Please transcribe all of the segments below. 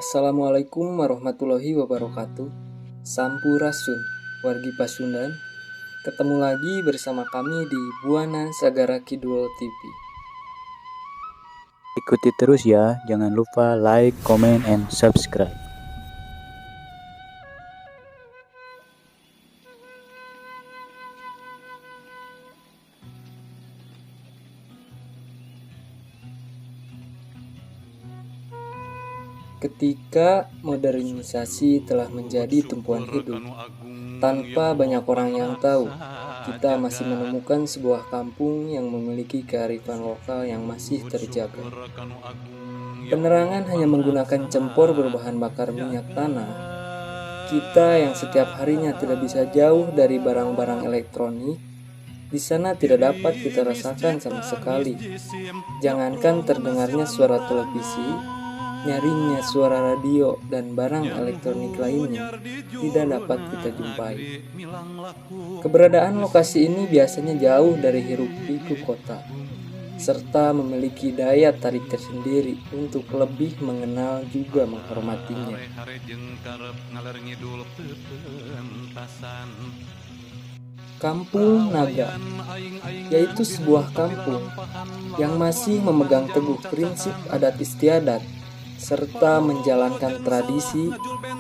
Assalamualaikum warahmatullahi wabarakatuh. Sampurasun, wargi Pasundan. Ketemu lagi bersama kami di Buana Sagara Kidul TV. Ikuti terus ya, jangan lupa like, comment, and subscribe. Ketika modernisasi telah menjadi tumpuan hidup, tanpa banyak orang yang tahu, kita masih menemukan sebuah kampung yang memiliki kearifan lokal yang masih terjaga. Penerangan hanya menggunakan cempor berbahan bakar minyak tanah. Kita yang setiap harinya tidak bisa jauh dari barang-barang elektronik, di sana tidak dapat kita rasakan sama sekali. Jangankan terdengarnya suara televisi, nyaringnya suara radio dan barang elektronik lainnya tidak dapat kita jumpai. Keberadaan lokasi ini biasanya jauh dari hiruk-pikuk kota, serta memiliki daya tarik tersendiri untuk lebih mengenal juga menghormatinya. Kampung Naga, yaitu sebuah kampung yang masih memegang teguh prinsip adat istiadat serta menjalankan tradisi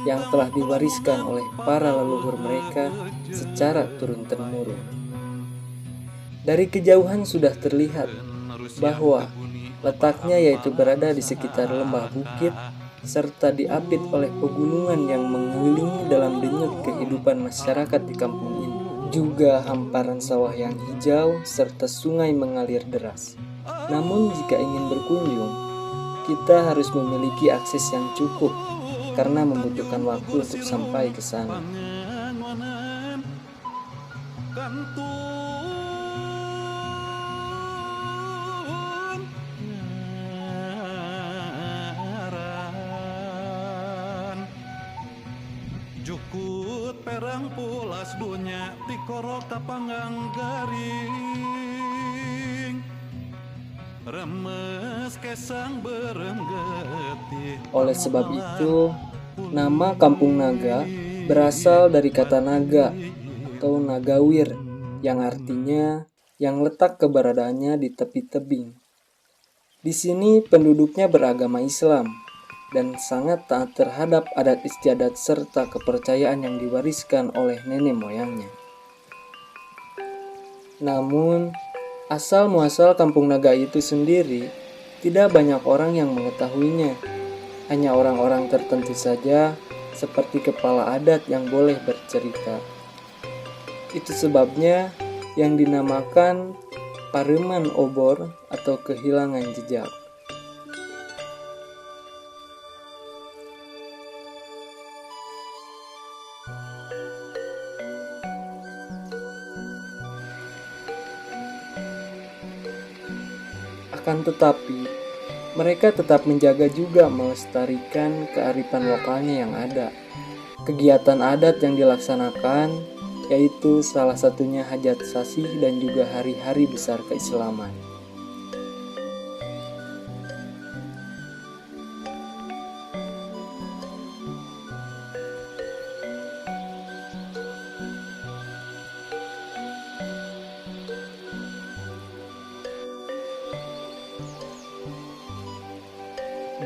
yang telah diwariskan oleh para leluhur mereka secara turun-temurun. Dari kejauhan sudah terlihat bahwa letaknya yaitu berada di sekitar lembah bukit serta diapit oleh pegunungan yang mengelilingi dalam denyut kehidupan masyarakat di kampung ini. Juga hamparan sawah yang hijau serta sungai mengalir deras. Namun jika ingin berkunjung, kita harus memiliki akses yang cukup karena membutuhkan waktu untuk sampai ke sana. Jukut perang pulas dunya dikorok kapanggang garing remes kesang berenggeti. Oleh sebab itu, nama Kampung Naga berasal dari kata naga atau nagawir yang artinya yang letak keberadaannya di tepi tebing. Di sini penduduknya beragama Islam dan sangat taat terhadap adat istiadat serta kepercayaan yang diwariskan oleh nenek moyangnya. Namun, asal muasal Kampung Naga itu sendiri tidak banyak orang yang mengetahuinya. Hanya orang-orang tertentu saja seperti kepala adat yang boleh bercerita. Itu sebabnya yang dinamakan Pareman Obor atau kehilangan jejak. Akan tetapi, mereka tetap menjaga juga melestarikan kearifan lokalnya yang ada. Kegiatan adat yang dilaksanakan yaitu salah satunya hajat sasih dan juga hari-hari besar keislaman.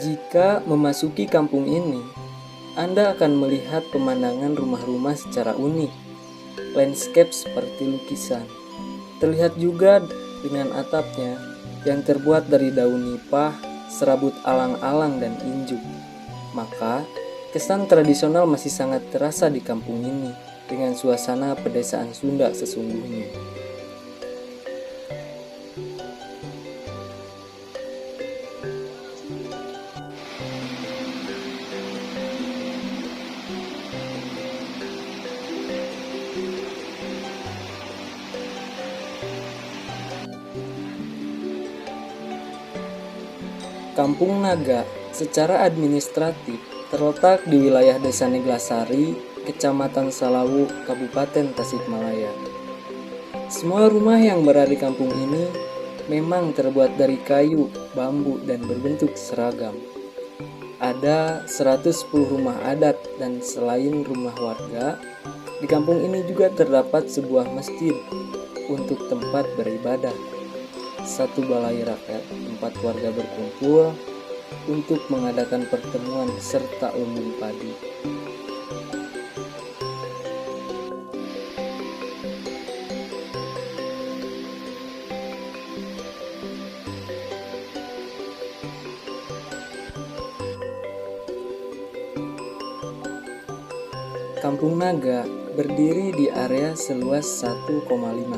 Jika memasuki kampung ini, Anda akan melihat pemandangan rumah-rumah secara unik, landscape seperti lukisan. Terlihat juga dengan atapnya yang terbuat dari daun nipah, serabut alang-alang dan injuk. Maka, kesan tradisional masih sangat terasa di kampung ini dengan suasana pedesaan Sunda sesungguhnya. Kampung Naga secara administratif terletak di wilayah Desa Neglasari, Kecamatan Salawu, Kabupaten Tasikmalaya. Semua rumah yang berada di kampung ini memang terbuat dari kayu, bambu, dan berbentuk seragam. Ada 110 rumah adat dan selain rumah warga, di kampung ini juga terdapat sebuah masjid untuk tempat beribadah, satu balai rakyat tempat warga berkumpul untuk mengadakan pertemuan serta lumbung padi. Kampung Naga berdiri di area seluas 1,5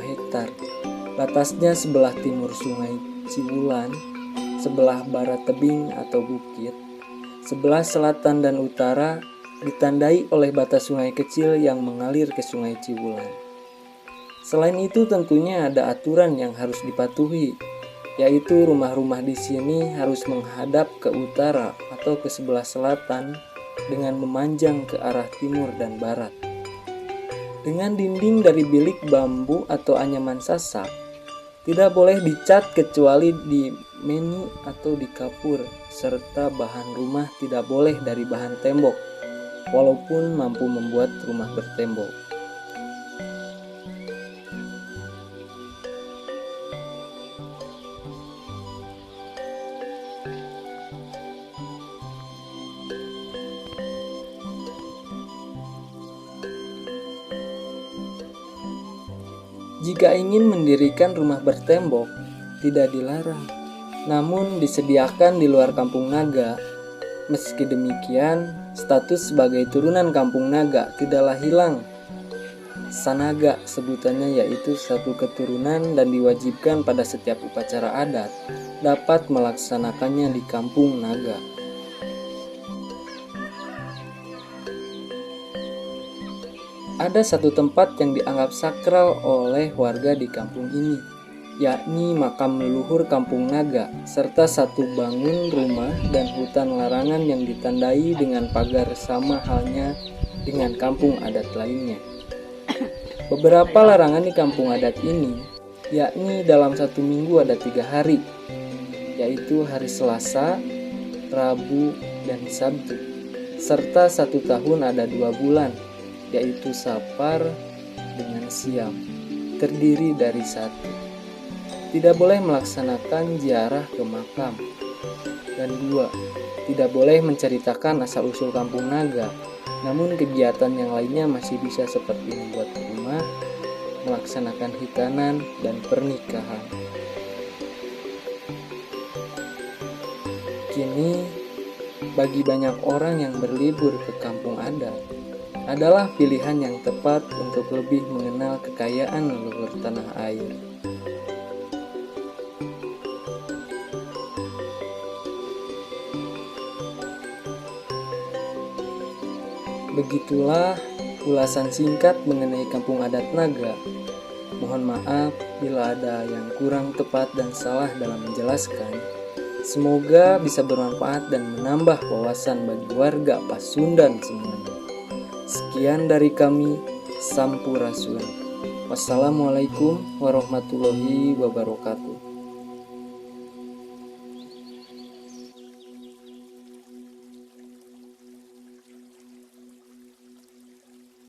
hektar. Batasnya sebelah timur Sungai Ciwulan, sebelah barat tebing atau bukit, sebelah selatan dan utara ditandai oleh batas sungai kecil yang mengalir ke Sungai Ciwulan. Selain itu tentunya ada aturan yang harus dipatuhi, yaitu rumah-rumah di sini harus menghadap ke utara atau ke sebelah selatan dengan memanjang ke arah timur dan barat. Dengan dinding dari bilik bambu atau anyaman sasak, tidak boleh dicat kecuali di meni atau di kapur, serta bahan rumah tidak boleh dari bahan tembok, walaupun mampu membuat rumah bertembok. Jika ingin mendirikan rumah bertembok, tidak dilarang, namun disediakan di luar Kampung Naga. Meski demikian, status sebagai turunan Kampung Naga tidaklah hilang. Sanaga sebutannya, yaitu satu keturunan dan diwajibkan pada setiap upacara adat dapat melaksanakannya di Kampung Naga. Ada satu tempat yang dianggap sakral oleh warga di kampung ini, yakni makam leluhur Kampung Naga, serta satu bangun rumah dan hutan larangan yang ditandai dengan pagar sama halnya dengan kampung adat lainnya. Beberapa larangan di kampung adat ini, yakni dalam satu minggu ada 3 hari, yaitu hari Selasa, Rabu, dan Sabtu, serta 1 tahun ada 2 bulan, yaitu Sapar dengan Siam, terdiri dari 1. Tidak boleh melaksanakan ziarah ke makam. Dan 2. Tidak boleh menceritakan asal-usul Kampung Naga, namun kegiatan yang lainnya masih bisa seperti membuat rumah, melaksanakan hitanan, dan pernikahan. Kini, bagi banyak orang yang berlibur ke kampung adat, adalah pilihan yang tepat untuk lebih mengenal kekayaan leluhur tanah air. Begitulah ulasan singkat mengenai Kampung Adat Naga. Mohon maaf bila ada yang kurang tepat dan salah dalam menjelaskan. Semoga bisa bermanfaat dan menambah wawasan bagi warga Pasundan semuanya. Sekian dari kami, Sampurasun. Wassalamualaikum warahmatullahi wabarakatuh.